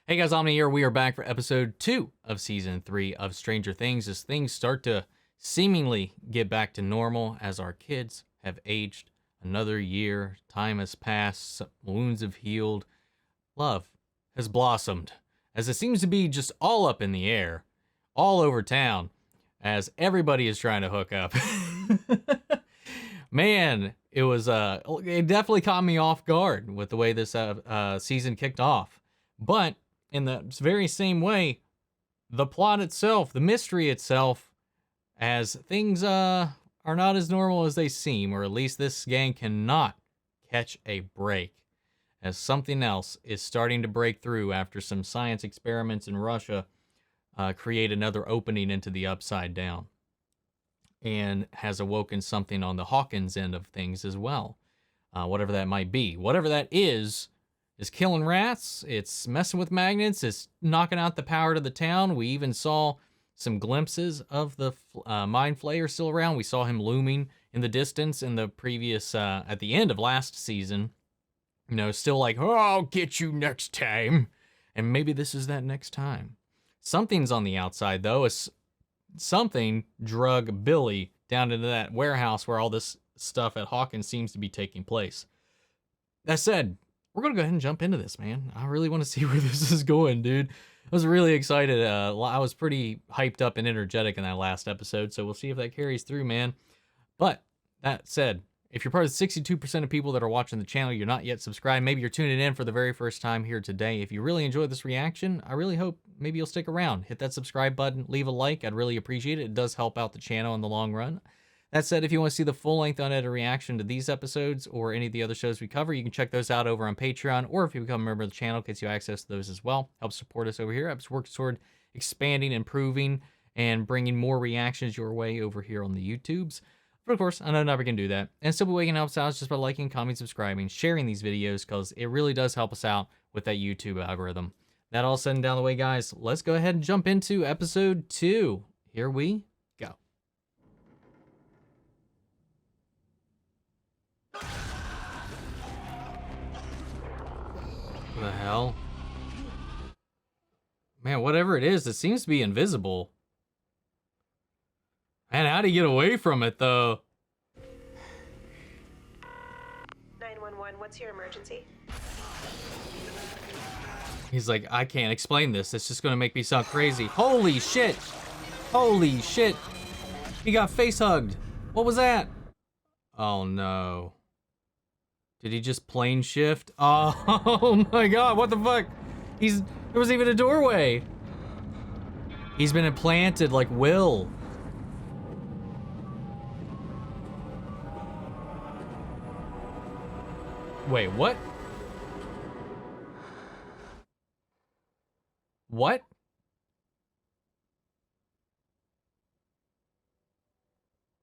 Hey guys, Omni here. We are back for episode 2 of season 3 of Stranger Things as things start to seemingly get back to normal as our kids have aged another year. Time has passed, wounds have healed, love has blossomed as it seems to be just all up in the air, all over town as everybody is trying to hook up. Man, it definitely caught me off guard with the way this season kicked off. But in the very same way, the plot itself, the mystery itself, as things are not as normal as they seem, or at least this gang cannot catch a break, as something else is starting to break through after some science experiments in Russia create another opening into the upside down, and has awoken something on the Hawkins end of things as well. Whatever that might be. Whatever that is killing rats, it's messing with magnets, it's knocking out the power to the town. We even saw some glimpses of the Mind Flayer still around. We saw him looming in the distance in the previous, at the end of last season. You know, still like, oh, I'll get you next time. And maybe this is that next time. Something's on the outside, though. Something drug Billy down into that warehouse where all this stuff at Hawkins seems to be taking place. That said, we're going to go ahead and jump into this, man. I really want to see where this is going, dude. I was really excited. I was pretty hyped up and energetic in that last episode, so we'll see if that carries through, man. But that said, if you're part of the 62% of people that are watching the channel, you're not yet subscribed, maybe you're tuning in for the very first time here today. If you really enjoyed this reaction, I really hope maybe you'll stick around. Hit that subscribe button, leave a like. I'd really appreciate it. It does help out the channel in the long run. That said, if you want to see the full-length unedited reaction to these episodes or any of the other shows we cover, you can check those out over on Patreon, or if you become a member of the channel, it gets you access to those as well. Helps support us over here. Helps work toward expanding, improving, and bringing more reactions your way over here on the YouTubes. But of course, I know I'm never going to do that. And simple way you can help us out is just by liking, commenting, subscribing, sharing these videos, because it really does help us out with that YouTube algorithm. That all said and down the way, guys, let's go ahead and jump into episode 2. Here we go. What the hell? Man, whatever it is, it seems to be invisible. Man, how'd he get away from it, though? 911, what's your emergency? He's like, I can't explain this. It's just gonna make me sound crazy. Holy shit! Holy shit! He got face hugged. What was that? Oh no. Did he just plane shift? Oh my god, what the fuck? There was even a doorway. He's been implanted like Will. Wait, what? What?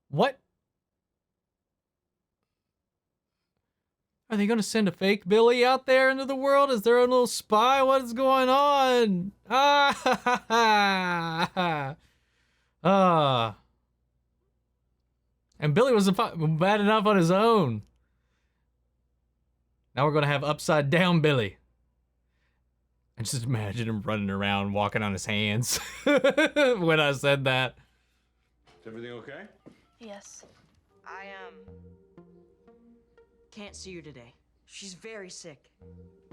What? Are they gonna send a fake Billy out there into the world as their own little spy? What is going on? And Billy was bad enough on his own. Now we're gonna have upside down Billy. I just imagine him running around, walking on his hands when I said that. Is everything okay? Yes. I Can't see her today. She's very sick.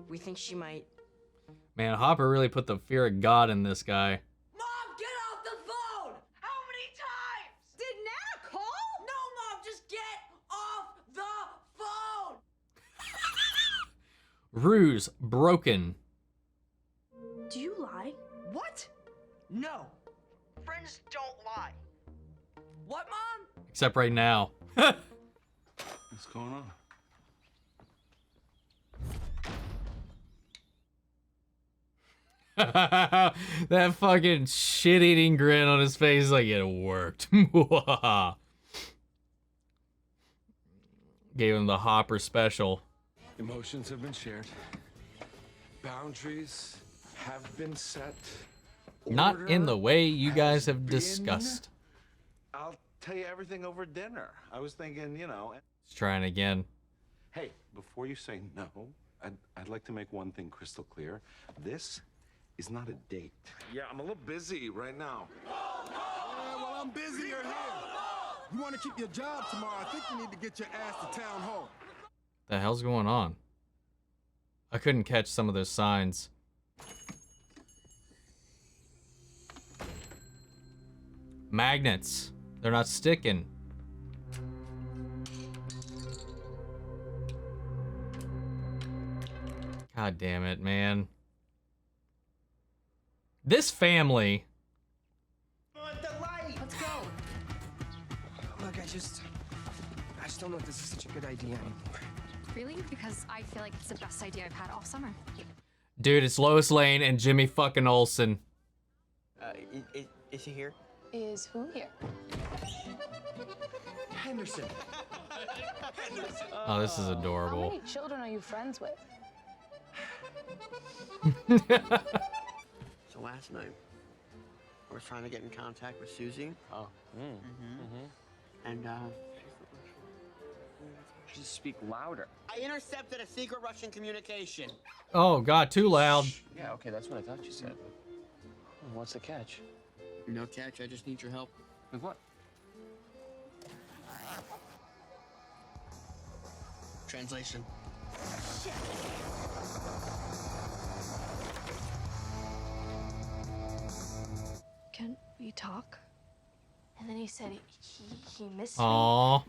We think she might... Man, Hopper really put the fear of God in this guy. Mom, get off the phone! How many times? Did Nana call? No, Mom, just get off the phone! Ruse broken. Do you lie? What? No. Friends don't lie. What, Mom? Except right now. What's going on? That fucking shit-eating grin on his face, like it worked. Gave him the Hopper special. Emotions have been shared. Boundaries have been set. Not in the way you guys have Order discussed. I'll tell you everything over dinner. I was thinking, you know. Let's try it again. Hey, before you say no, I'd like to make one thing crystal clear. This is not a date. Yeah, I'm a little busy right now. Yeah, well, I'm busier here. You want to keep your job tomorrow, I think you need to get your ass to town hall. The hell's going on? I couldn't catch some of those signs. Magnets. They're not sticking. God damn it, man. This family. Let's go. Look, I just don't know if this is such a good idea anymore. Really? Because I feel like it's the best idea I've had all summer. Dude, it's Lois Lane and Jimmy fucking Olsen. Is he here? Is who here? Henderson. Oh, this is How adorable. many children are you friends with? So last night, I was trying to get in contact with Susie. Oh. And, Just speak louder. I intercepted a secret Russian communication. Oh, God, too loud. Yeah, okay, that's what I thought you said. What's the catch? No catch, I just need your help. With what? Translation. Can we talk? And then he said he missed me. Aww.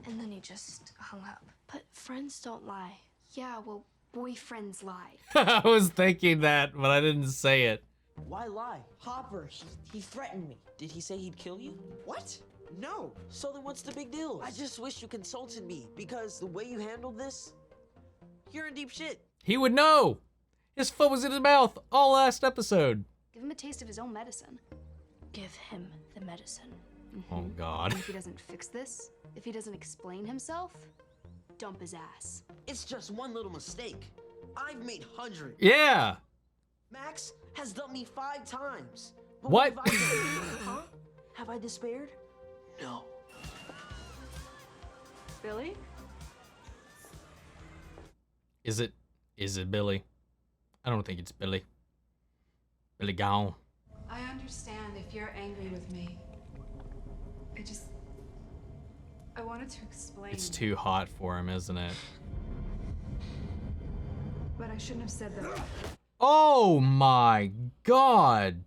And then he just hung up. But friends don't lie. Yeah, well, boyfriends lie. I was thinking that, but I didn't say it. Why lie? Harbour, he threatened me. Did he say he'd kill you? What? No. So then what's the big deal? I just wish you consulted me, because the way you handled this, you're in deep shit. He would know. His foot was in his mouth all last episode. Give him a taste of his own medicine. Give him the medicine. Oh, God. And if he doesn't fix this, if he doesn't explain himself, dump his ass. It's just one little mistake. I've made hundreds. Yeah. Max has dumped me 5 times. But What? have I done? Huh? Have I despaired? No. Billy? Is it Billy? I don't think it's Billy. Billy gone. I understand if you're angry with me. I wanted to explain. It's too hot for him, isn't it? But I shouldn't have said that. Oh my God.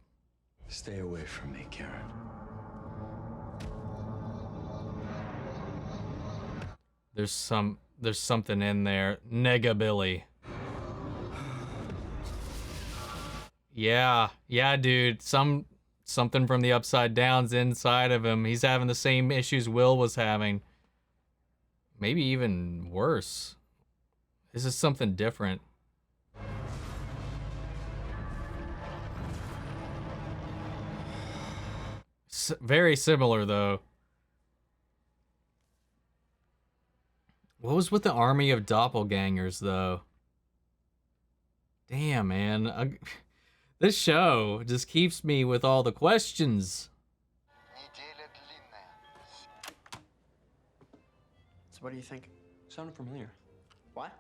Stay away from me, Cara. There's something in there. Nega Billy. Yeah, dude. Something from the Upside Down's inside of him. He's having the same issues Will was having. Maybe even worse. This is something different. Very similar, though. What was with the army of doppelgangers, though? Damn, man. This show just keeps me with all the questions. So what do you think? Sounded familiar. What?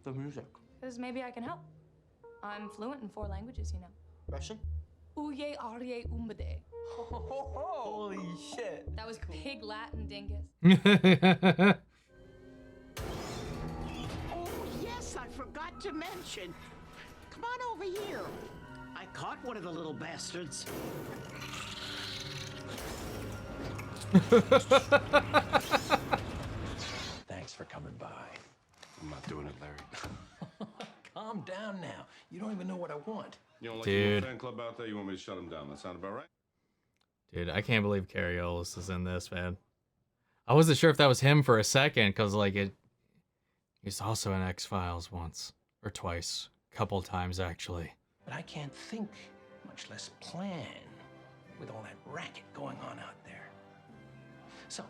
The music. Because maybe I can help. I'm fluent in 4 languages, you know. Russian? Uye arye umbade. Holy shit. That was pig Latin, dingus. Oh, yes, I forgot to mention. Come on over here. I caught one of the little bastards. Thanks for coming by. I'm not doing it, Larry. Calm down now. You don't even know what I want. You don't like Dude. your fan club out there? You want me to shut them down? That sound about right? Dude, I can't believe Cariolis is in this, man. I wasn't sure if that was him for a second, because, like, he's also in X-Files once. Or twice. Couple times, actually. But I can't think, much less plan, with all that racket going on out there. So,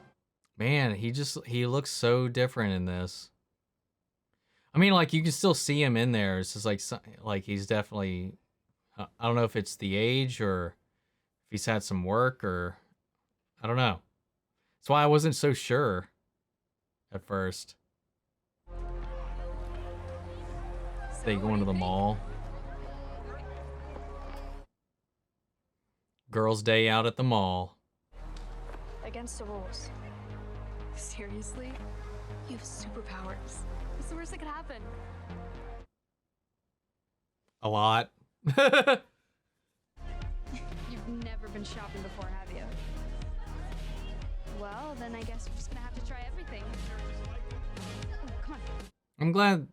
Man, he looks so different in this. I mean, like, you can still see him in there. It's just like he's definitely... I don't know if it's the age or if he's had some work or... I don't know. That's why I wasn't so sure at first. They going to the mall. Girls' day out at the mall. Against the rules. Seriously? You have superpowers. What's the worst that could happen? A lot. You've never been shopping before, have you? Well, then I guess we're just gonna have to try everything. Oh, come on. I'm glad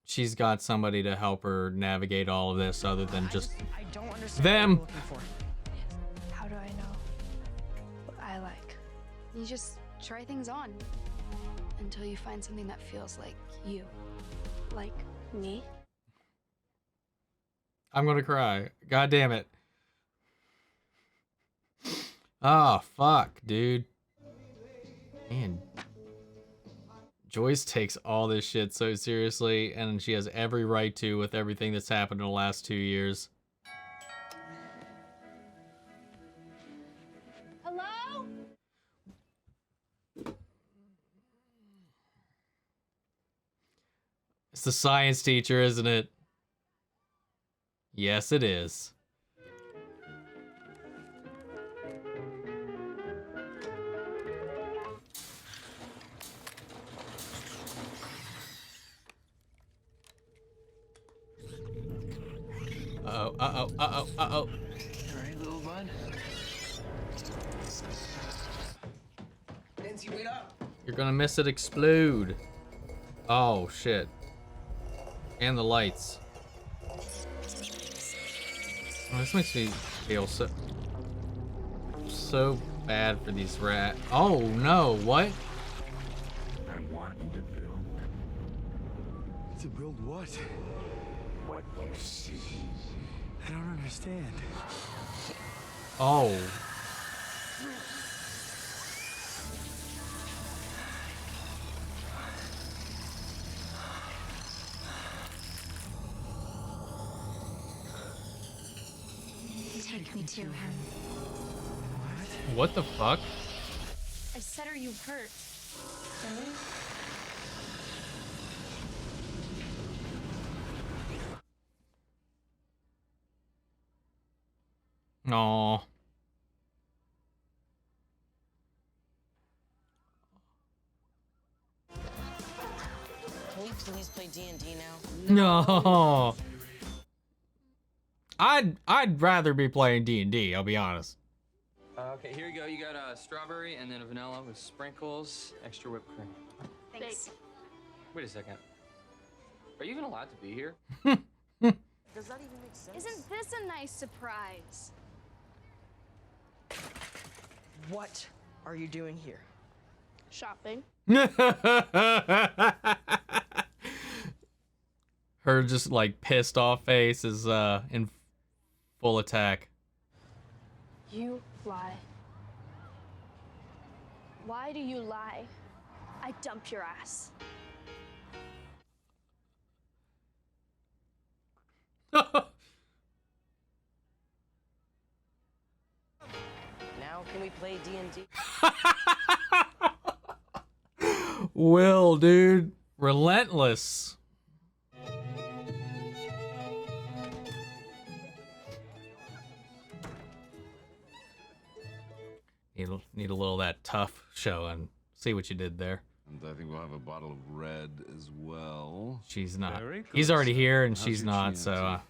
she's got somebody to help her navigate all of this other than just I don't understand them. what you're looking for. How do I know what I like? You just try things on until you find something that feels like you. Like me? I'm gonna cry. God damn it. Oh, fuck, dude. Man. Joyce takes all this shit so seriously, and she has every right to with everything that's happened in the last 2 years. Hello? It's the science teacher, isn't it? Yes, it is. Uh-oh, uh-oh, uh-oh, uh-oh. All right, little bud. Nancy, wait up. You're gonna miss it explode. Oh, shit. And the lights. Oh, this makes me feel so bad for these rats. Oh, no, what? I want you to build To build what? what you see. I don't understand. Oh. Take me to him. What the fuck? I said, are you hurt? Aw. Can we please play D&D now? No. I'd rather be playing D&D, I'll be honest. Okay, here you go. You got a strawberry and then a vanilla with sprinkles, extra whipped cream. Thanks. Wait a second. Are you even allowed to be here? Does that even make sense? Isn't this a nice surprise? What are you doing here? Shopping. Her just like pissed off face is in full attack. You lie. Why do you lie? I dump your ass. Now can we play D&D? Will, dude. Relentless. Need a little of that tough showing. See what you did there. And I think we'll have a bottle of red as well. She's not. Very He's good. already here and How's she's your not, so Chianti?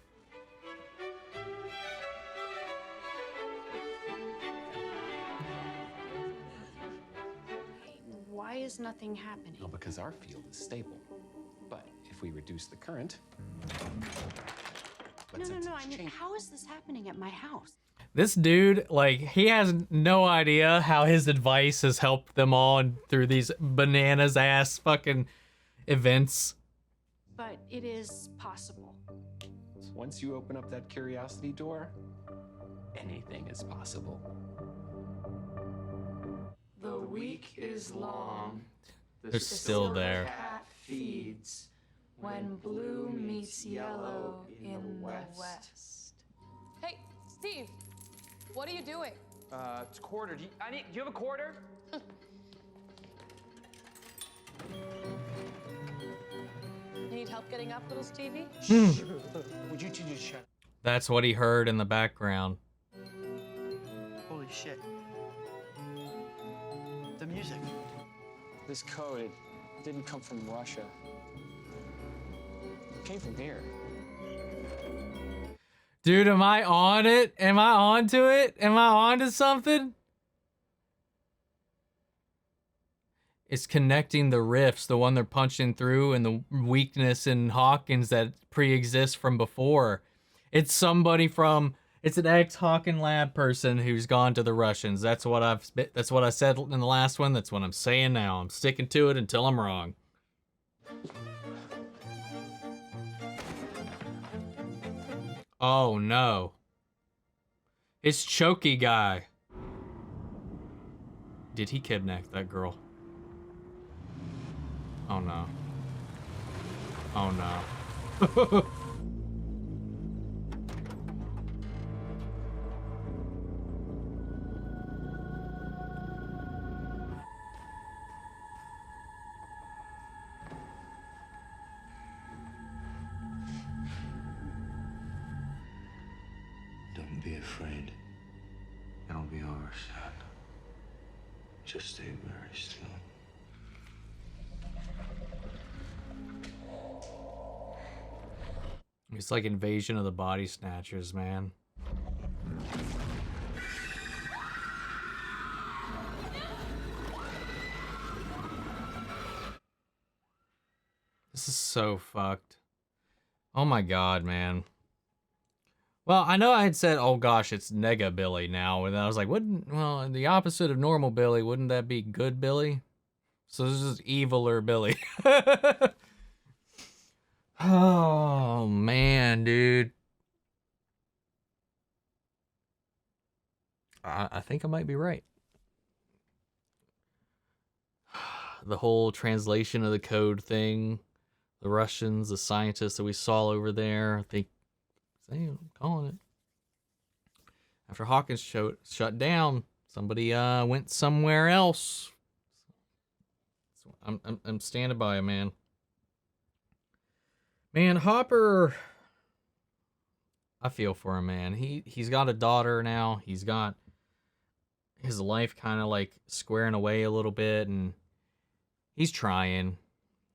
Why is nothing happening? Well, because our field is stable. But if we reduce the current... No, I mean, how is this happening at my house? this dude, like, he has no idea how his advice has helped them all and through these bananas ass fucking events. But it is possible. Once you open up that curiosity door, anything is possible. The week is long. They're still there. Cat feeds when blue meets yellow in the west. Hey, Steve, what are you doing? It's quarter. Do you have a quarter? Need help getting up, little Stevie? Would you two just shut? That's what he heard in the background. Shit. The music. This code, it didn't come from Russia. It came from here. Dude, am I on it? Am I onto it? Am I onto something? It's connecting the rifts, the one they're punching through, and the weakness in Hawkins that pre-exists from before. It's somebody from, it's an ex-Hawkins lab person who's gone to the Russians. That's what I said in the last one. That's what I'm saying now. I'm sticking to it until I'm wrong. Oh no. It's Choky guy. Did he kidnap that girl? Oh no. Oh no. Don't be afraid. It'll be over soon. Just stay very still. It's like Invasion of the Body Snatchers, man. This is so fucked. Oh my god, man. Well, I know I had said, oh gosh, it's Nega Billy now, and I was like, well, the opposite of normal Billy, wouldn't that be good Billy? So this is eviler Billy. Oh man, dude. I think I might be right. The whole translation of the code thing, the Russians, the scientists that we saw over there, I think, I'm calling it. After Hawkins shut down, somebody went somewhere else. So I'm standing by him, man. Man, Hopper, I feel for him, man. He's got a daughter now. He's got his life kind of like squaring away a little bit, and he's trying.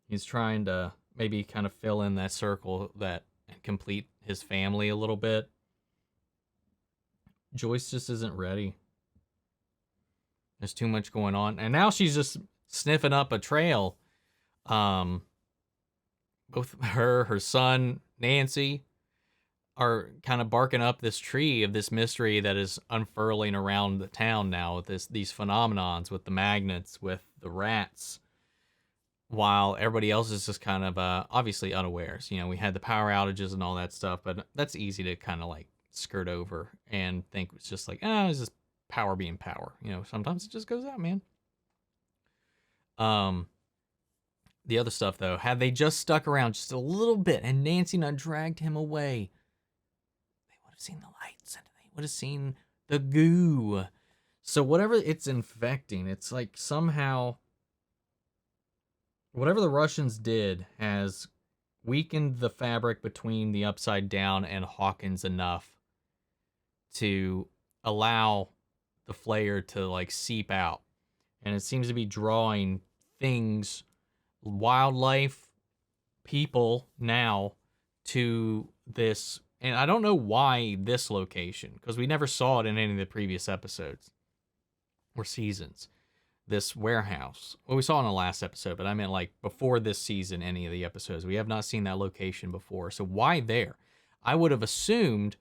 He's trying to maybe kind of fill in that circle and complete his family a little bit. Joyce just isn't ready. There's too much going on, and now she's just sniffing up a trail. Both her son, Nancy, are kind of barking up this tree of this mystery that is unfurling around the town now with these phenomenons, with the magnets, with the rats, while everybody else is just kind of obviously unawares. You know, we had the power outages and all that stuff, but that's easy to kind of like skirt over and think it's just like, it's just power being power. You know, sometimes it just goes out, man. The other stuff, though, had they just stuck around just a little bit and Nancy not dragged him away, they would have seen the lights and they would have seen the goo. So whatever it's infecting, it's like somehow whatever the Russians did has weakened the fabric between the Upside Down and Hawkins enough to allow the flare to like seep out. And it seems to be drawing things, wildlife, people now to this. And I don't know why this location, because we never saw it in any of the previous episodes or seasons. This warehouse. Well, we saw it in the last episode, but I meant like before this season, any of the episodes. We have not seen that location before. So why there? I would have assumed,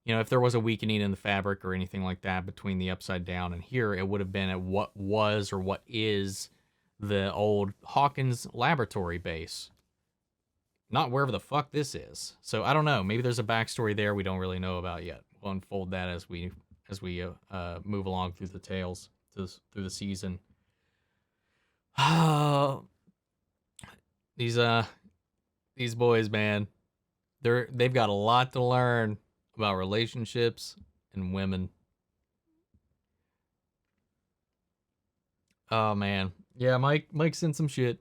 you know, if there was a weakening in the fabric or anything like that between the Upside Down and here, it would have been at what was or what is the old Hawkins laboratory base. Not wherever the fuck this is. So I don't know. Maybe there's a backstory there we don't really know about yet. We'll unfold that as we move along through the tales, through the season. These boys, man, they've got a lot to learn about relationships and women. Oh man, yeah, Mike's in some shit.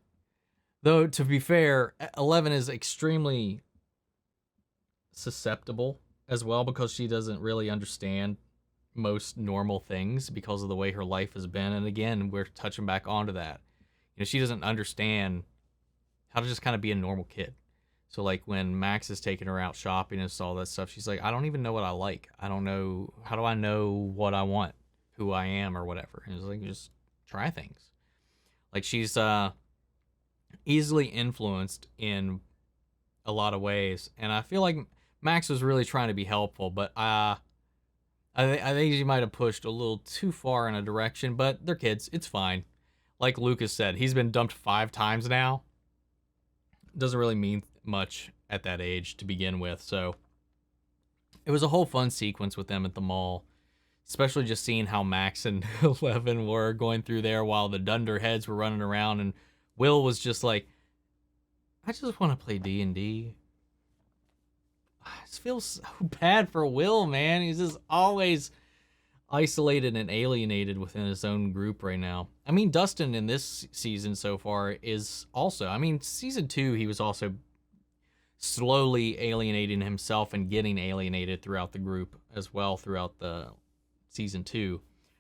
Though to be fair, 11 is extremely susceptible as well because she doesn't really understand most normal things because of the way her life has been. And again, we're touching back onto that. You know, she doesn't understand how to just kind of be a normal kid. So like when Max is taking her out shopping and all that stuff, she's like, I don't even know what I like. I don't know. How do I know what I want, who I am or whatever? And it's like, just try things. Like she's easily influenced in a lot of ways. And I feel like Max was really trying to be helpful, but I think she might have pushed a little too far in a direction, but they're kids. It's fine. Like Lucas said, he's been dumped 5 times now. Doesn't really mean much at that age to begin with. So it was a whole fun sequence with them at the mall, especially just seeing how Max and 11 were going through there while the Dunderheads were running around, and Will was just like, I just want to play D&D. I just feel so bad for Will, man. He's just always isolated and alienated within his own group right now. I mean, Dustin in this season so far is also, I mean, season 2, he was also slowly alienating himself and getting alienated throughout the group as well throughout the season 2.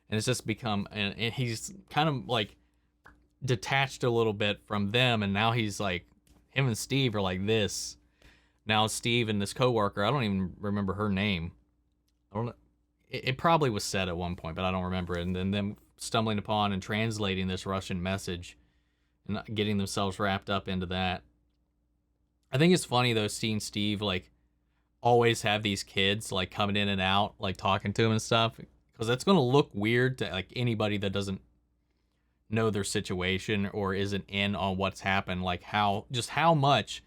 And it's just become, and he's kind of like detached a little bit from them. And now he's like, him and Steve are like this. Now Steve and this coworker, I don't even remember her name. I don't know. It probably was said at one point, but I don't remember it. And then them stumbling upon and translating this Russian message and getting themselves wrapped up into that. I think it's funny though, seeing Steve like always have these kids like coming in and out, like talking to him and stuff, because that's going to look weird to like anybody that doesn't know their situation or isn't in on what's happened, like how much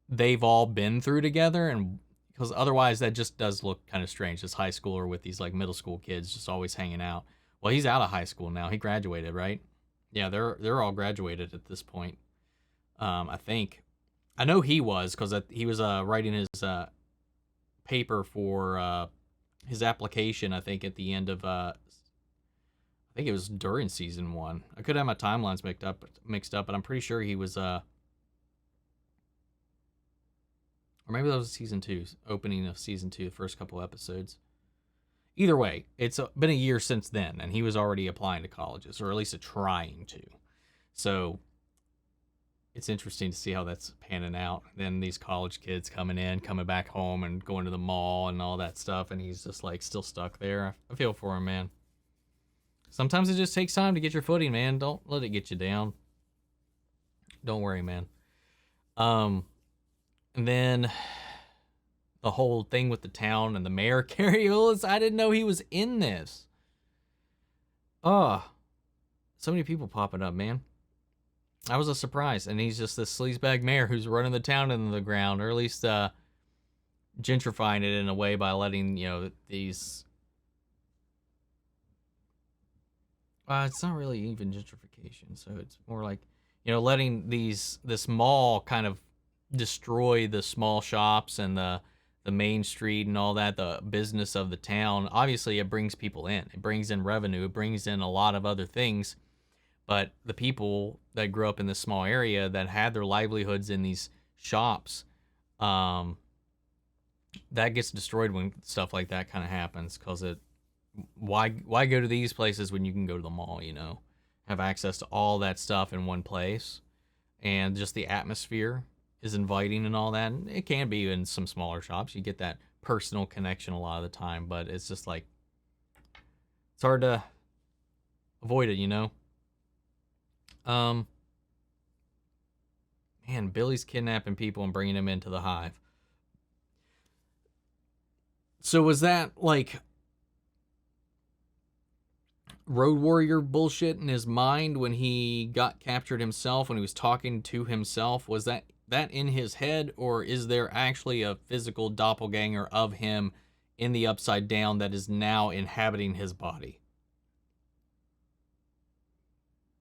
they've all been through together. And because otherwise that just does look kind of strange, this high schooler with these like middle school kids just always hanging out. Well, he's out of high school now. He graduated, right? Yeah, they're all graduated at this point. I think. I know he was, because he was writing his paper for his application, I think, at the end of I think it was during season 1. I could have my timelines mixed up, but I'm pretty sure he was or maybe that was season 2, opening of season 2, the first couple episodes. Either way, it's been a year since then, and he was already applying to colleges, or at least trying to. So it's interesting to see how that's panning out. Then these college kids coming back home and going to the mall and all that stuff, and he's just like still stuck there. I feel for him, man. Sometimes it just takes time to get your footing, man. Don't let it get you down. Don't worry, man. And then the whole thing with the town and the mayor, Carrie Willis, I didn't know he was in this. So many people popping up, man. That was a surprise. And he's just this sleazebag mayor who's running the town into the ground, or at least gentrifying it in a way by letting, these... it's not really even gentrification, so it's more like, letting this mall kind of destroy the small shops and the main street and all that, the business of the town. Obviously, it brings people in. It brings in revenue. It brings in a lot of other things. But the people that grew up in this small area that had their livelihoods in these shops, that gets destroyed when stuff like that kind of happens. Because why go to these places when you can go to the mall, have access to all that stuff in one place, and just the atmosphere is inviting and all that. And it can be in some smaller shops. You get that personal connection a lot of the time, but it's just like, it's hard to avoid it, Man, Billy's kidnapping people and bringing them into the hive. So was that like Road Warrior bullshit in his mind when he got captured himself, when he was talking to himself? Was that in his head, or is there actually a physical doppelganger of him in the Upside Down that is now inhabiting his body?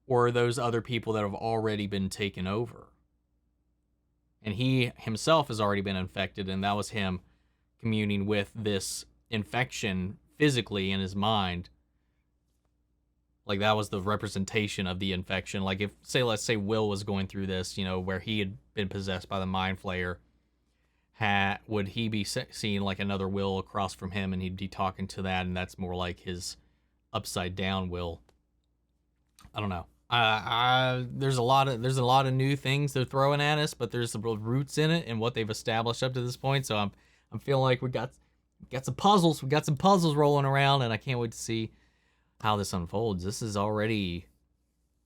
Or are those other people that have already been taken over? And he himself has already been infected, and that was him communing with this infection physically in his mind. Like, that was the representation of the infection. Like, let's say Will was going through this, where he had been possessed by the Mind Flayer. would he be seeing like another Will across from him, and he'd be talking to that, and that's more like his upside down Will. I don't know. There's a lot of new things they're throwing at us, but there's some real roots in it and what they've established up to this point. So I'm feeling like we got some puzzles. We got some puzzles rolling around, and I can't wait to see how this unfolds. This is already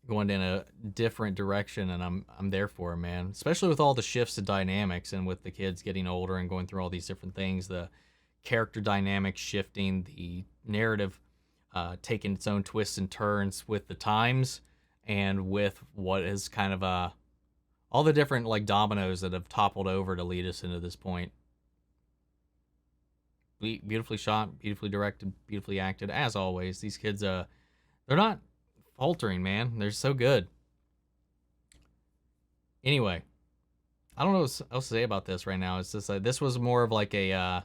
going in a different direction, and I'm there for it, man. Especially with all the shifts of dynamics, and with the kids getting older and going through all these different things, the character dynamics shifting, the narrative taking its own twists and turns with the times, and with what is kind of all the different like dominoes that have toppled over to lead us into this point. Beautifully shot, beautifully directed, beautifully acted, as always. These kids, they're not faltering, man. They're so good. Anyway, I don't know what else to say about this right now. It's just this was more of like a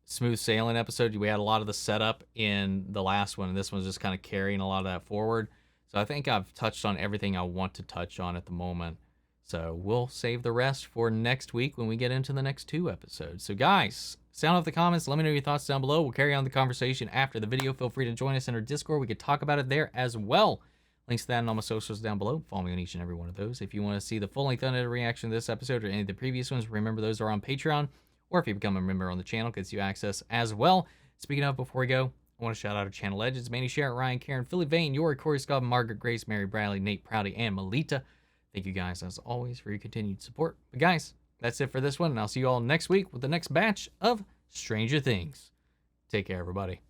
smooth sailing episode. We had a lot of the setup in the last one, and this one's just kind of carrying a lot of that forward. So I think I've touched on everything I want to touch on at the moment. So we'll save the rest for next week when we get into the next 2 episodes. So guys, sound off the comments. Let me know your thoughts down below. We'll carry on the conversation after the video. Feel free to join us in our Discord. We could talk about it there as well. Links to that and all my socials down below. Follow me on each and every one of those. If you want to see the full-length unedited reaction to this episode or any of the previous ones, remember those are on Patreon. Or if you become a member on the channel, it gets you access as well. Speaking of, before we go, I want to shout out our channel legends: Manny, Sharon, Ryan, Karen, Philly Vane, Yori, Corey, Scott, Margaret, Grace, Mary, Bradley, Nate, Proudy, and Melita. Thank you guys, as always, for your continued support. But guys, that's it for this one, and I'll see you all next week with the next batch of Stranger Things. Take care, everybody.